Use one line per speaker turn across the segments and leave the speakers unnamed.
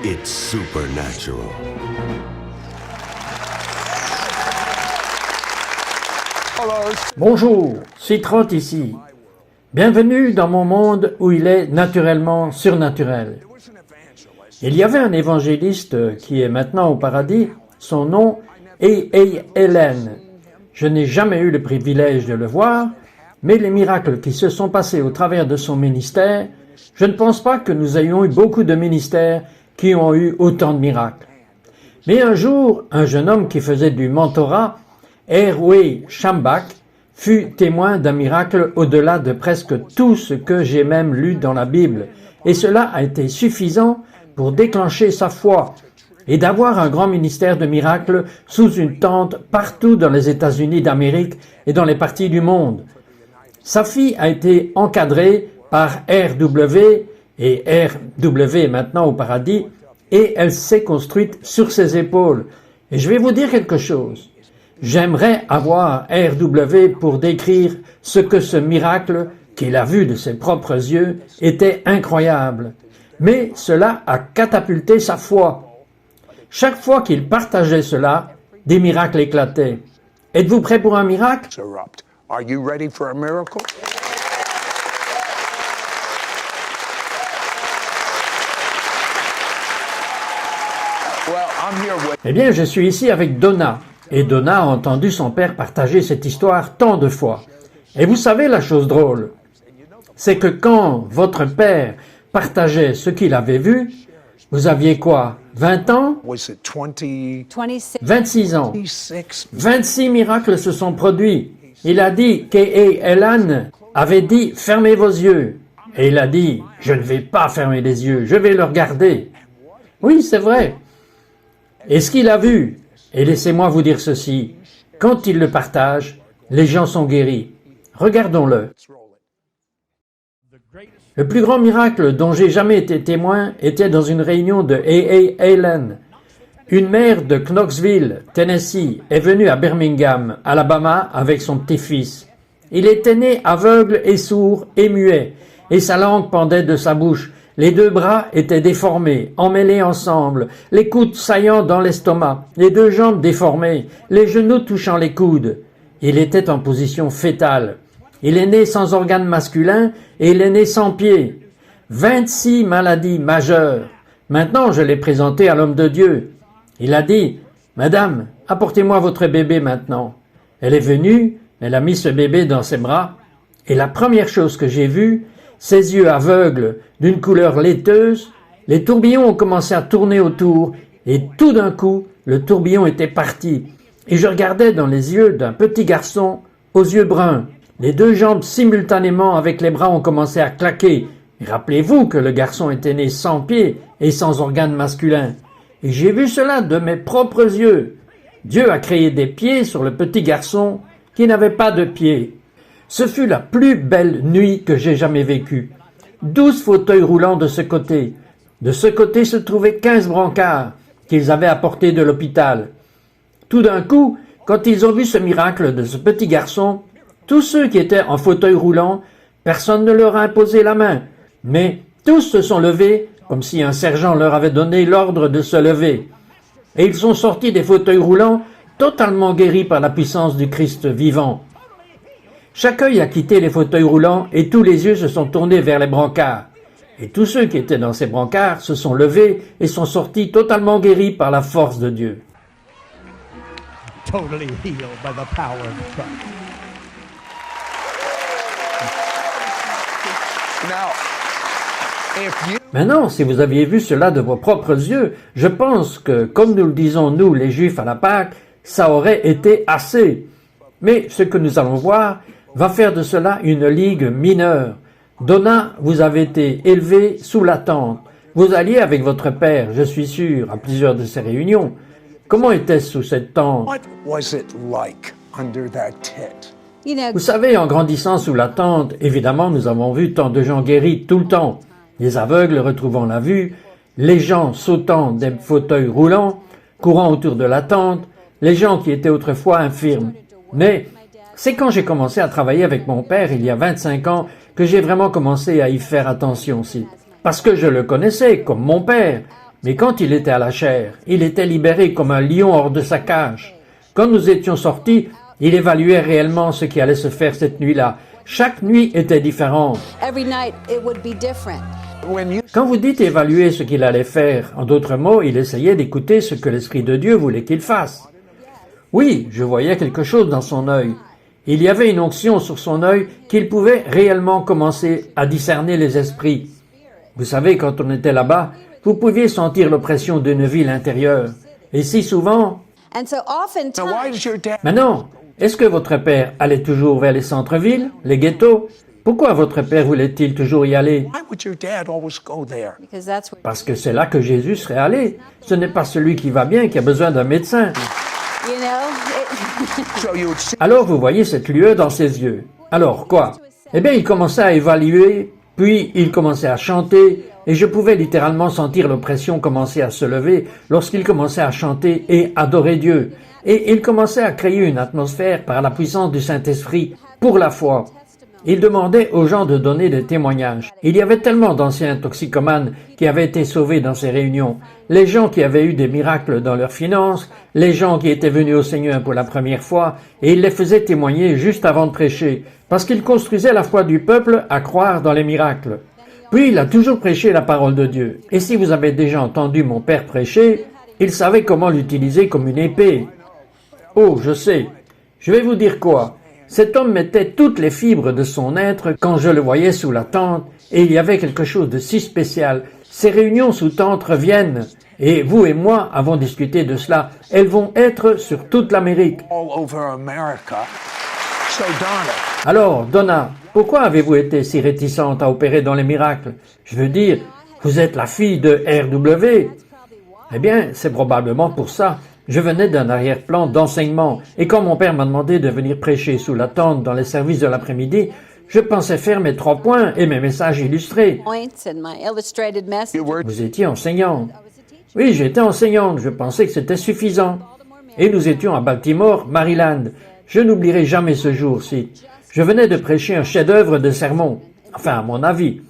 It's supernatural.
Bonjour, c'est Trot ici. Bienvenue dans mon monde où il est naturellement surnaturel. Il y avait un évangéliste qui est maintenant au paradis, son nom est Helen. Je n'ai jamais eu le privilège de le voir, mais les miracles qui se sont passés au travers de son ministère, je ne pense pas que nous ayons eu beaucoup de ministères qui ont eu autant de miracles. Mais un jour, un jeune homme qui faisait du mentorat, Erwin Schambach, fut témoin d'un miracle au-delà de presque tout ce que j'ai même lu dans la Bible, et cela a été suffisant pour déclencher sa foi et d'avoir un grand ministère de miracles sous une tente partout dans les États-Unis d'Amérique et dans les parties du monde. Sa fille a été encadrée par RW, et RW est maintenant au paradis, et elle s'est construite sur ses épaules. Et je vais vous dire quelque chose. J'aimerais avoir RW pour décrire ce que ce miracle, qu'il a vu de ses propres yeux, était incroyable. Mais cela a catapulté sa foi. Chaque fois qu'il partageait cela, des miracles éclataient. Êtes-vous prêt pour un miracle?
Are you ready for a miracle?
Eh bien, je suis ici avec Donna. Et Donna a entendu son père partager cette histoire tant de fois. Et vous savez la chose drôle, c'est que quand votre père partageait ce qu'il avait vu, vous aviez quoi, 20 ans? 26 ans. 26 miracles se sont produits. Il a dit Helen avait dit « Fermez vos yeux ». Et il a dit « Je ne vais pas fermer les yeux, je vais le regarder ». Oui, c'est vrai. Et ce qu'il a vu, et laissez-moi vous dire ceci, quand il le partage, les gens sont guéris. Regardons-le. Le plus grand miracle dont j'ai jamais été témoin était dans une réunion de Helen. Une mère de Knoxville, Tennessee, est venue à Birmingham, Alabama, avec son petit-fils. Il était né aveugle et sourd et muet, et sa langue pendait de sa bouche. Les deux bras étaient déformés, emmêlés ensemble, les coudes saillant dans l'estomac, les deux jambes déformées, les genoux touchant les coudes. Il était en position fétale. Il est né sans organe masculin et il est né sans pied. 26 maladies majeures. Maintenant, je l'ai présenté à l'homme de Dieu. Il a dit, « Madame, apportez-moi votre bébé maintenant. » Elle est venue, elle a mis ce bébé dans ses bras, et la première chose que j'ai vue, ses yeux aveugles d'une couleur laiteuse, les tourbillons ont commencé à tourner autour, et tout d'un coup, le tourbillon était parti. Et je regardais dans les yeux d'un petit garçon aux yeux bruns. Les deux jambes simultanément avec les bras ont commencé à claquer. Et rappelez-vous que le garçon était né sans pied et sans organe masculin. Et j'ai vu cela de mes propres yeux. Dieu a créé des pieds sur le petit garçon qui n'avait pas de pieds. Ce fut la plus belle nuit que j'ai jamais vécue. 12 fauteuils roulants de ce côté. De ce côté se trouvaient 15 brancards qu'ils avaient apportés de l'hôpital. Tout d'un coup, quand ils ont vu ce miracle de ce petit garçon, tous ceux qui étaient en fauteuil roulant, personne ne leur a imposé la main, mais tous se sont levés comme si un sergent leur avait donné l'ordre de se lever. Et ils sont sortis des fauteuils roulants totalement guéris par la puissance du Christ vivant. Chaque œil a quitté les fauteuils roulants et tous les yeux se sont tournés vers les brancards. Et tous ceux qui étaient dans ces brancards se sont levés et sont sortis totalement guéris par la force de Dieu.
Totally healed by the power of Christ.
Maintenant, si vous aviez vu cela de vos propres yeux, je pense que, comme nous le disons nous, les Juifs à la Pâque, ça aurait été assez. Mais ce que nous allons voir va faire de cela une ligue mineure. Donna, vous avez été élevé sous la tente. Vous alliez avec votre père, je suis sûr, à plusieurs de ces réunions. Comment était-ce sous cette tente?
What was it like under that tent?
Vous savez, en grandissant sous la tente, évidemment, nous avons vu tant de gens guéris tout le temps. Les aveugles retrouvant la vue, les gens sautant des fauteuils roulants, courant autour de la tente, les gens qui étaient autrefois infirmes. Mais c'est quand j'ai commencé à travailler avec mon père, il y a 25 ans, que j'ai vraiment commencé à y faire attention aussi. Parce que je le connaissais comme mon père, Mais quand il était à la chair, il était libéré comme un lion hors de sa cage. Quand nous étions sortis, il évaluait réellement ce qui allait se faire cette nuit-là. Chaque nuit était différente.
Every night it would be different.
When you
Quand vous dites évaluer ce qu'il allait faire, en d'autres mots, il essayait d'écouter ce que l'Esprit de Dieu voulait qu'il fasse. Oui, je voyais quelque chose dans son œil. Il y avait une onction sur son œil qu'il pouvait réellement commencer à discerner les esprits. Vous savez, quand on était là-bas, vous pouviez sentir l'oppression d'une ville intérieure. Et si souvent...
And so
now, why
oftentimes,
does your dad
Maintenant, est-ce que votre père allait toujours vers les centres-villes, les ghettos? Pourquoi votre père voulait-il toujours y aller?
why would your dad always go there?
because that's what,
Parce que c'est là que Jésus serait allé. Ce n'est pas celui qui va bien qui a besoin d'un médecin.
you know, it,
So you would see
Alors vous voyez cette lueur dans ses yeux. Alors quoi? Eh bien, il commençait à évaluer, puis il commençait à chanter, et je pouvais littéralement sentir l'oppression commencer à se lever lorsqu'il commençait à chanter et adorer Dieu. Et il commençait à créer une atmosphère par la puissance du Saint-Esprit pour la foi. Il demandait aux gens de donner des témoignages. Il y avait tellement d'anciens toxicomanes qui avaient été sauvés dans ces réunions. Les gens qui avaient eu des miracles dans leurs finances, les gens qui étaient venus au Seigneur pour la première fois, et il les faisait témoigner juste avant de prêcher, parce qu'il construisait la foi du peuple à croire dans les miracles. Puis il a toujours prêché la parole de Dieu. Et si vous avez déjà entendu mon père prêcher, il savait comment l'utiliser comme une épée. Oh, je sais. Je vais vous dire quoi. Cet homme mettait toutes les fibres de son être quand je le voyais sous la tente, et il y avait quelque chose de si spécial. Ces réunions sous tente reviennent, et vous et moi avons discuté de cela. Elles vont être sur toute l'Amérique.
all over America. So Donna,
Alors, Donna, pourquoi avez-vous été si réticente à opérer dans les miracles? Je veux dire, vous êtes la fille de R.W. Eh bien, c'est probablement pour ça. Je venais d'un arrière-plan d'enseignement, et quand mon père m'a demandé de venir prêcher sous la tente dans les services de l'après-midi, je pensais faire mes 3 points et mes messages illustrés.
points and my illustrated
you
message.
were
Vous étiez enseignante. Oui, j'étais enseignante, je pensais que c'était suffisant. Et nous étions à Baltimore, Maryland. Je n'oublierai jamais ce jour-ci. Je venais de prêcher un chef-d'œuvre de sermon. Enfin, à mon avis.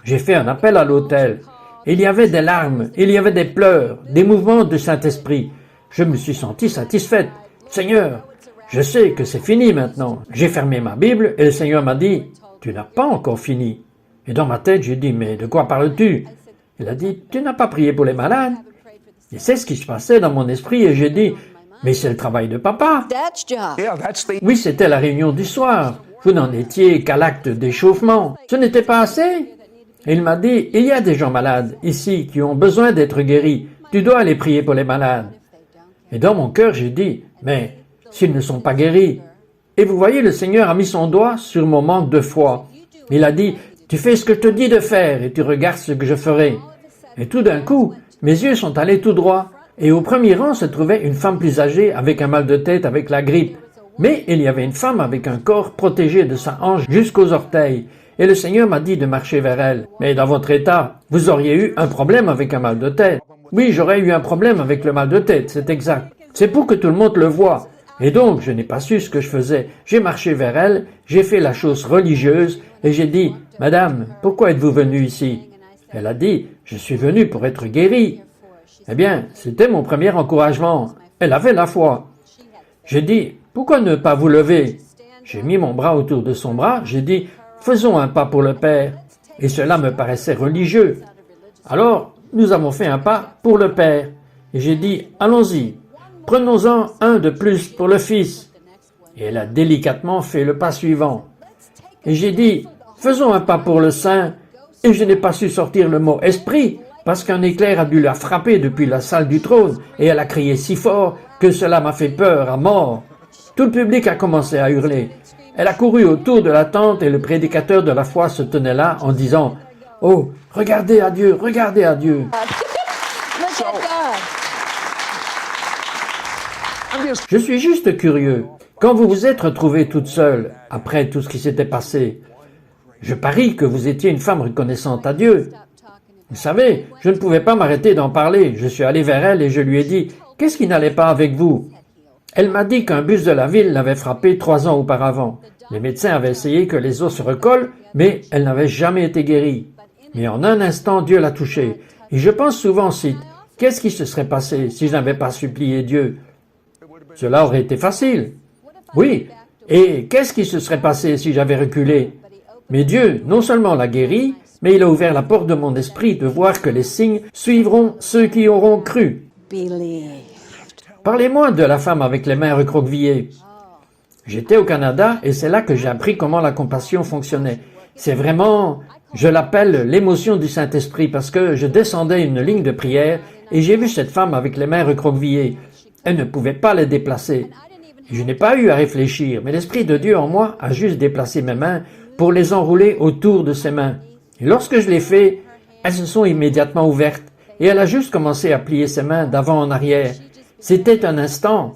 J'ai fait un appel à l'autel. Il y avait des larmes, il y avait des pleurs, des mouvements du Saint-Esprit. Je me suis sentie satisfaite. Seigneur, je sais que c'est fini maintenant. J'ai fermé ma Bible et le Seigneur m'a dit, tu n'as pas encore fini. Et dans ma tête, j'ai dit, mais de quoi parles-tu? Il a dit, tu n'as pas prié pour les malades. Et c'est ce qui se passait dans mon esprit et j'ai dit, mais c'est le travail de papa.
Dad's job.
yeah, that's the
Oui, c'était la réunion du soir. Vous n'en étiez qu'à l'acte d'échauffement. Ce n'était pas assez. Et il m'a dit, il y a des gens malades ici qui ont besoin d'être guéris. Tu dois aller prier pour les malades. Et dans mon cœur, j'ai dit, mais s'ils ne sont pas guéris. Et vous voyez, le Seigneur a mis son doigt sur mon manque de foi. Il a dit, tu fais ce que je te dis de faire et tu regardes ce que je ferai. Et tout d'un coup, mes yeux sont allés tout droit. Et au premier rang se trouvait une femme plus âgée avec un mal de tête avec la grippe. Mais il y avait une femme avec un corps protégé de sa hanche jusqu'aux orteils. Et le Seigneur m'a dit de marcher vers elle. Mais dans votre état, vous auriez eu un problème avec un mal de tête. Oui, j'aurais eu un problème avec le mal de tête, c'est exact. C'est pour que tout le monde le voie. Et donc, je n'ai pas su ce que je faisais. J'ai marché vers elle, j'ai fait la chose religieuse, et j'ai dit, « Madame, pourquoi êtes-vous venue ici ?» Elle a dit, « Je suis venue pour être guérie. » Eh bien, c'était mon premier encouragement. Elle avait la foi. J'ai dit, « Pourquoi ne pas vous lever ?» J'ai mis mon bras autour de son bras, j'ai dit, « Faisons un pas pour le Père. » Et cela me paraissait religieux. Alors, nous avons fait un pas pour le Père. Et j'ai dit, allons-y, prenons-en un de plus pour le Fils. Et elle a délicatement fait le pas suivant. Et j'ai dit, faisons un pas pour le Saint. Et je n'ai pas su sortir le mot esprit, parce qu'un éclair a dû la frapper depuis la salle du trône, et elle a crié si fort que cela m'a fait peur à mort. Tout le public a commencé à hurler. Elle a couru autour de la tente et le prédicateur de la foi se tenait là en disant, « Oh, regardez à Dieu, regardez à Dieu. »
Look at God.
I'm just
Je suis juste curieux. Quand vous vous êtes retrouvée toute seule, après tout ce qui s'était passé, je parie que vous étiez une femme reconnaissante à Dieu. Vous savez, je ne pouvais pas m'arrêter d'en parler. Je suis allé vers elle et je lui ai dit, « Qu'est-ce qui n'allait pas avec vous ?» Elle m'a dit qu'un bus de la ville l'avait frappée 3 ans auparavant. Les médecins avaient essayé que les os se recollent, mais elle n'avait jamais été guérie. Mais en un instant, Dieu l'a touchée. Et je pense souvent, Sid, Qu'est-ce qui se serait passé si je n'avais pas supplié Dieu? Cela aurait été facile. Oui. Et qu'est-ce qui se serait passé si j'avais reculé? Mais Dieu, non seulement l'a guéri, mais il a ouvert la porte de mon esprit de voir que les signes suivront ceux qui auront cru.
Believed.
Parlez-moi de la femme avec les mains recroquevillées. J'étais au Canada et c'est là que j'ai appris comment la compassion fonctionnait. C'est vraiment, je l'appelle l'émotion du Saint-Esprit parce que je descendais une ligne de prière et j'ai vu cette femme avec les mains recroquevillées. Elle ne pouvait pas les déplacer. Je n'ai pas eu à réfléchir, mais l'Esprit de Dieu en moi a juste déplacé mes mains pour les enrouler autour de ses mains. Et lorsque je l'ai fait, elles se sont immédiatement ouvertes et elle a juste commencé à plier ses mains d'avant en arrière. C'était un instant,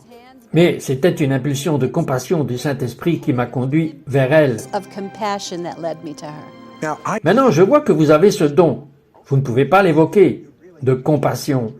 mais c'était une impulsion de compassion du Saint-Esprit qui m'a conduit vers elle.
Of compassion that led me to her.
Now, I
Maintenant, je vois que vous avez ce don. Vous ne pouvez pas l'évoquer, de compassion.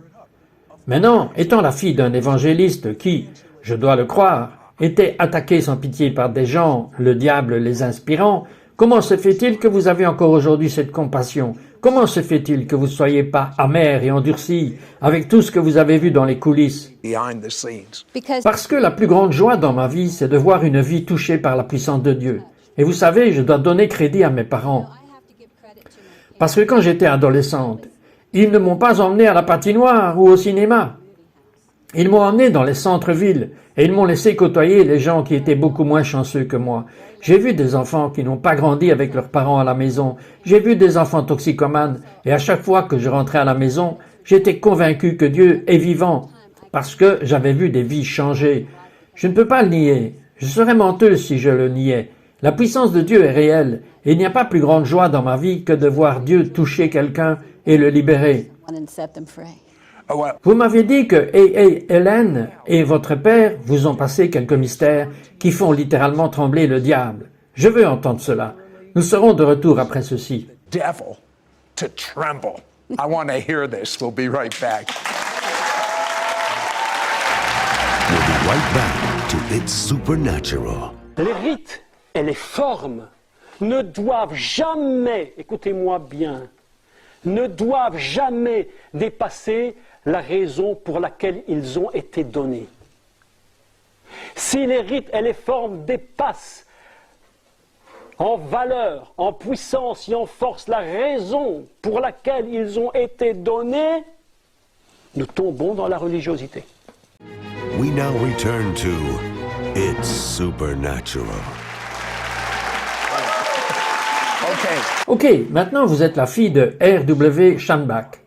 Maintenant, étant la fille d'un évangéliste qui, je dois le croire, était attaqué sans pitié par des gens, le diable les inspirant, comment se fait-il que vous avez encore aujourd'hui cette compassion? Comment se fait-il que vous ne soyez pas amer et endurci avec tout ce que vous avez vu dans les coulisses?
behind the scenes.
Because
Parce que la plus grande joie dans ma vie, c'est de voir une vie touchée par la puissance de Dieu. Et vous savez, je dois donner crédit à mes parents. Parce que quand j'étais adolescente, ils ne m'ont pas emmené à la patinoire ou au cinéma. Ils m'ont emmené dans les centres-villes et ils m'ont laissé côtoyer les gens qui étaient beaucoup moins chanceux que moi. J'ai vu des enfants qui n'ont pas grandi avec leurs parents à la maison. J'ai vu des enfants toxicomanes et à chaque fois que je rentrais à la maison, j'étais convaincu que Dieu est vivant parce que j'avais vu des vies changer. Je ne peux pas le nier. Je serais menteuse si je le niais. La puissance de Dieu est réelle et il n'y a pas plus grande joie dans ma vie que de voir Dieu toucher quelqu'un et le libérer.
and set them free.
Oh, well,
Vous m'avez dit que A.A. Helen et votre père vous ont passé quelques mystères qui font littéralement trembler le diable. Je veux entendre cela. Nous serons de retour après ceci.
devil to tremble. I want to hear this. We'll be right back.
We'll be right back to It's Supernatural.
Les rites et les formes ne doivent jamais, écoutez-moi bien, ne doivent jamais dépasser la raison pour laquelle ils ont été donnés. Si les rites et les formes dépassent en valeur, en puissance et en force la raison pour laquelle ils ont été donnés, nous tombons dans la religiosité.
We now return to It's Supernatural.
Okay.
Ok, maintenant vous êtes la fille de R.W. Schambach.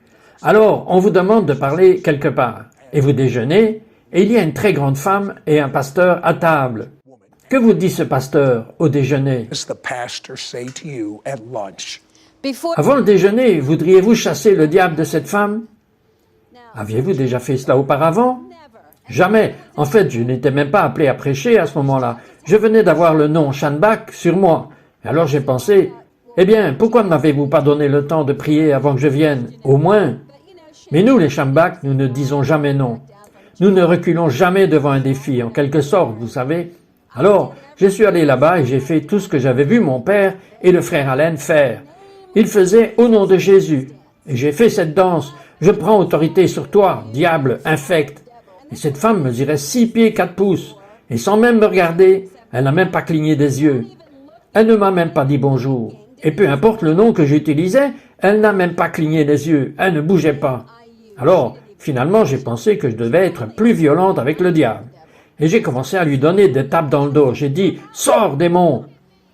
Alors, on vous demande de parler quelque part. Et vous déjeunez, et il y a une très grande femme et un pasteur à table. Que vous dit ce pasteur au déjeuner?
Does the pastor say to you at lunch?
Before
Avant le déjeuner, voudriez-vous chasser le diable de cette femme? Aviez-vous déjà fait cela auparavant? Jamais. En fait, je n'étais même pas appelé à prêcher à ce moment-là. Je venais d'avoir le nom Schambach sur moi. Et alors j'ai pensé, eh bien, pourquoi ne m'avez-vous pas donné le temps de prier avant que je vienne? Au moins. Mais nous, les Schambach, nous ne disons jamais non. Nous ne reculons jamais devant un défi, en quelque sorte, vous savez. Alors, je suis allé là-bas et j'ai fait tout ce que j'avais vu mon père et le frère Allen faire. Ils faisaient au nom de Jésus. Et j'ai fait cette danse. Je prends autorité sur toi, diable infect. Et cette femme mesurait 6 pieds 4 pouces. Et sans même me regarder, elle n'a même pas cligné des yeux. Elle ne m'a même pas dit bonjour. Et peu importe le nom que j'utilisais, elle n'a même pas cligné des yeux. Elle ne bougeait pas. Alors, finalement, j'ai pensé que je devais être plus violente avec le diable. Et j'ai commencé à lui donner des tapes dans le dos. J'ai dit « Sors, démon !»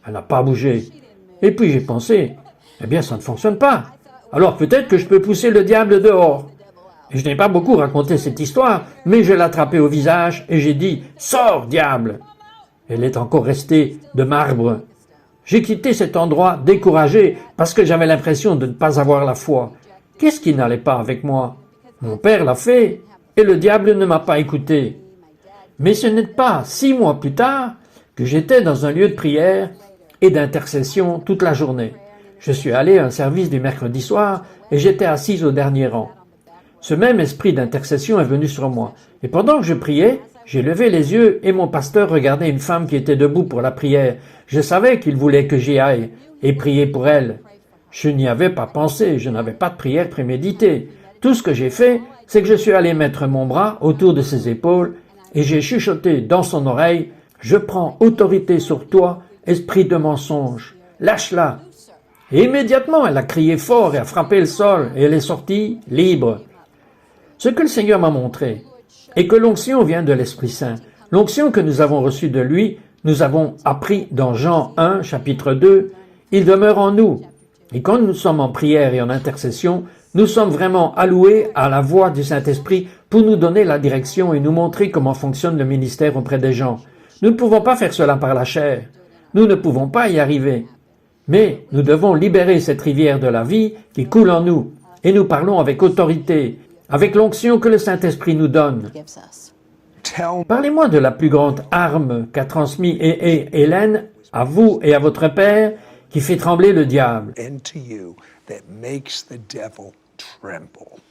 Elle n'a pas bougé. Et puis j'ai pensé « Eh bien, ça ne fonctionne pas. Alors peut-être que je peux pousser le diable dehors. » Et je n'ai pas beaucoup raconté cette histoire, mais je l'ai attrapé au visage et j'ai dit « Sors, diable !» Elle est encore restée de marbre. J'ai quitté cet endroit découragé parce que j'avais l'impression de ne pas avoir la foi. Qu'est-ce qui n'allait pas avec moi? Mon père l'a fait et le diable ne m'a pas écouté. Mais ce n'est pas 6 mois plus tard que j'étais dans un lieu de prière et d'intercession toute la journée. Je suis allé à un service du mercredi soir et j'étais assise au dernier rang. Ce même esprit d'intercession est venu sur moi. Et pendant que je priais, j'ai levé les yeux et mon pasteur regardait une femme qui était debout pour la prière. Je savais qu'il voulait que j'y aille et prier pour elle. Je n'y avais pas pensé, je n'avais pas de prière préméditée. Tout ce que j'ai fait, c'est que je suis allé mettre mon bras autour de ses épaules et j'ai chuchoté dans son oreille, « Je prends autorité sur toi, esprit de mensonge. Lâche-la !» Et immédiatement, elle a crié fort et a frappé le sol et elle est sortie libre. Ce que le Seigneur m'a montré est que l'onction vient de l'Esprit Saint. L'onction que nous avons reçue de lui, nous avons appris dans Jean 1, chapitre 2, « Il demeure en nous. » Et quand nous sommes en prière et en intercession, nous sommes vraiment alloués à la voix du Saint-Esprit pour nous donner la direction et nous montrer comment fonctionne le ministère auprès des gens. Nous ne pouvons pas faire cela par la chair. Nous ne pouvons pas y arriver. Mais nous devons libérer cette rivière de la vie qui coule en nous. Et nous parlons avec autorité, avec l'onction que le Saint-Esprit nous donne.
Gives us.
Tell
Parlez-moi de la plus grande arme qu'a transmis Hélène à vous et à votre Père qui fait trembler le diable.
into you that makes the devil tremble.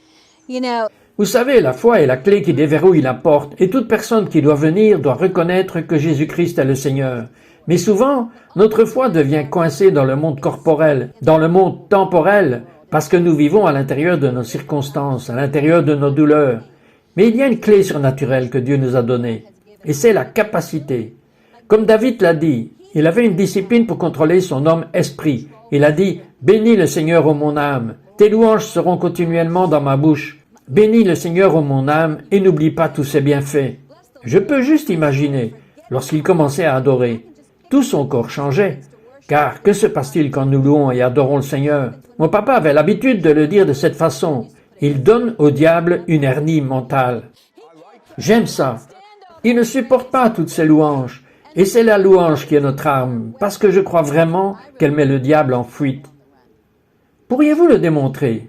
You know,
Vous savez, la foi est la clé qui déverrouille la porte et toute personne qui doit venir doit reconnaître que Jésus-Christ est le Seigneur. Mais souvent, notre foi devient coincée dans le monde corporel, dans le monde temporel, parce que nous vivons à l'intérieur de nos circonstances, à l'intérieur de nos douleurs. Mais il y a une clé surnaturelle que Dieu nous a donnée, et c'est la capacité. Comme David l'a dit, il avait une discipline pour contrôler son homme esprit. Il a dit « Bénis le Seigneur, ô mon âme, tes louanges seront continuellement dans ma bouche. Bénis le Seigneur, ô mon âme, et n'oublie pas tous ses bienfaits. » Je peux juste imaginer, lorsqu'il commençait à adorer, tout son corps changeait. Car que se passe-t-il quand nous louons et adorons le Seigneur? Mon papa avait l'habitude de le dire de cette façon. Il donne au diable une hernie mentale. J'aime ça. Il ne supporte pas toutes ces louanges. Et c'est la louange qui est notre arme, parce que je crois vraiment qu'elle met le diable en fuite. Pourriez-vous le démontrer?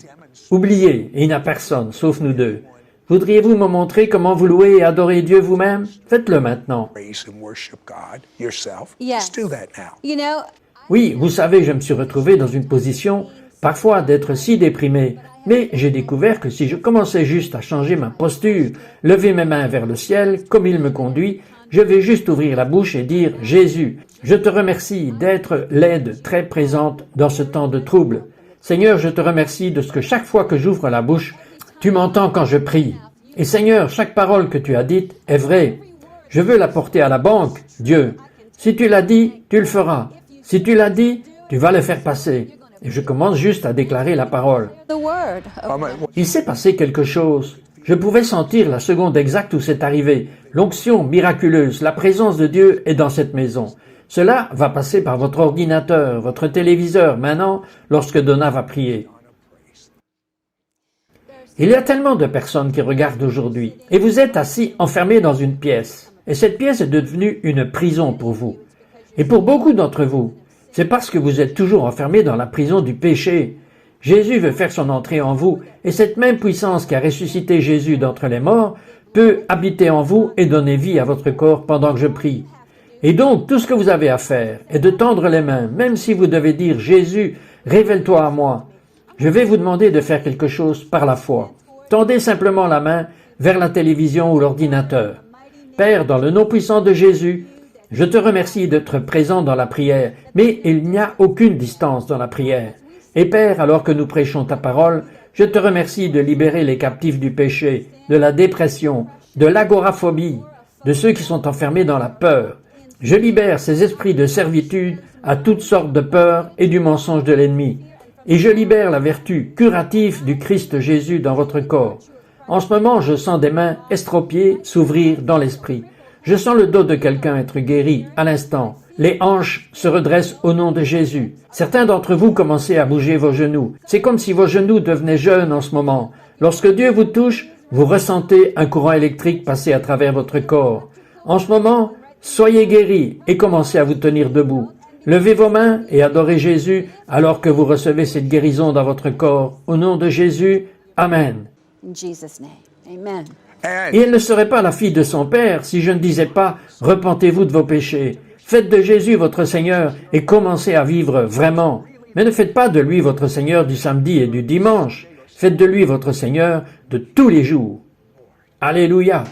Oubliez, il n'y a personne, sauf nous deux. Voudriez-vous me montrer comment vous louez et adorez Dieu vous-même? Faites-le maintenant.
Praise and worship God yourself.
Yeah.
Let's do that now.
you know,
Oui, vous savez, je me suis retrouvé dans une position, parfois d'être si déprimé, mais j'ai découvert que si je commençais juste à changer ma posture, lever mes mains vers le ciel, comme il me conduit, je vais juste ouvrir la bouche et dire « Jésus, je te remercie d'être l'aide très présente dans ce temps de trouble. Seigneur, je te remercie de ce que chaque fois que j'ouvre la bouche, tu m'entends quand je prie. Et Seigneur, chaque parole que tu as dite est vraie. Je veux la porter à la banque, Dieu. Si tu l'as dit, tu le feras. Si tu l'as dit, tu vas le faire passer. » Et je commence juste à déclarer la parole.
the word.
Il s'est passé quelque chose. Je pouvais sentir la seconde exacte où c'est arrivé. L'onction miraculeuse, la présence de Dieu est dans cette maison. Cela va passer par votre ordinateur, votre téléviseur maintenant, lorsque Donna va prier. Il y a tellement de personnes qui regardent aujourd'hui. Et vous êtes assis enfermés dans une pièce. Et cette pièce est devenue une prison pour vous. Et pour beaucoup d'entre vous, c'est parce que vous êtes toujours enfermés dans la prison du péché. Jésus veut faire son entrée en vous, et cette même puissance qui a ressuscité Jésus d'entre les morts peut habiter en vous et donner vie à votre corps pendant que je prie. Et donc, tout ce que vous avez à faire est de tendre les mains, même si vous devez dire « Jésus, révèle-toi à moi ». Je vais vous demander de faire quelque chose par la foi. Tendez simplement la main vers la télévision ou l'ordinateur. Père, dans le nom puissant de Jésus, je te remercie d'être présent dans la prière, mais il n'y a aucune distance dans la prière. Et Père, alors que nous prêchons ta parole, je te remercie de libérer les captifs du péché, de la dépression, de l'agoraphobie, de ceux qui sont enfermés dans la peur. Je libère ces esprits de servitude à toutes sortes de peurs et du mensonge de l'ennemi. Et je libère la vertu curative du Christ Jésus dans votre corps. En ce moment, je sens des mains estropiées s'ouvrir dans l'esprit. Je sens le dos de quelqu'un être guéri à l'instant. Les hanches se redressent au nom de Jésus. Certains d'entre vous commencez à bouger vos genoux. C'est comme si vos genoux devenaient jeunes en ce moment. Lorsque Dieu vous touche, vous ressentez un courant électrique passer à travers votre corps. En ce moment, soyez guéris et commencez à vous tenir debout. Levez vos mains et adorez Jésus alors que vous recevez cette guérison dans votre corps. Au nom de Jésus, Amen.
In Jesus' name. Amen.
And
Et elle ne serait pas la fille de son père si je ne disais pas « Repentez-vous de vos péchés ». Faites de Jésus votre Seigneur et commencez à vivre vraiment. Mais ne faites pas de lui votre Seigneur du samedi et du dimanche. Faites de lui votre Seigneur de tous les jours. Alléluia.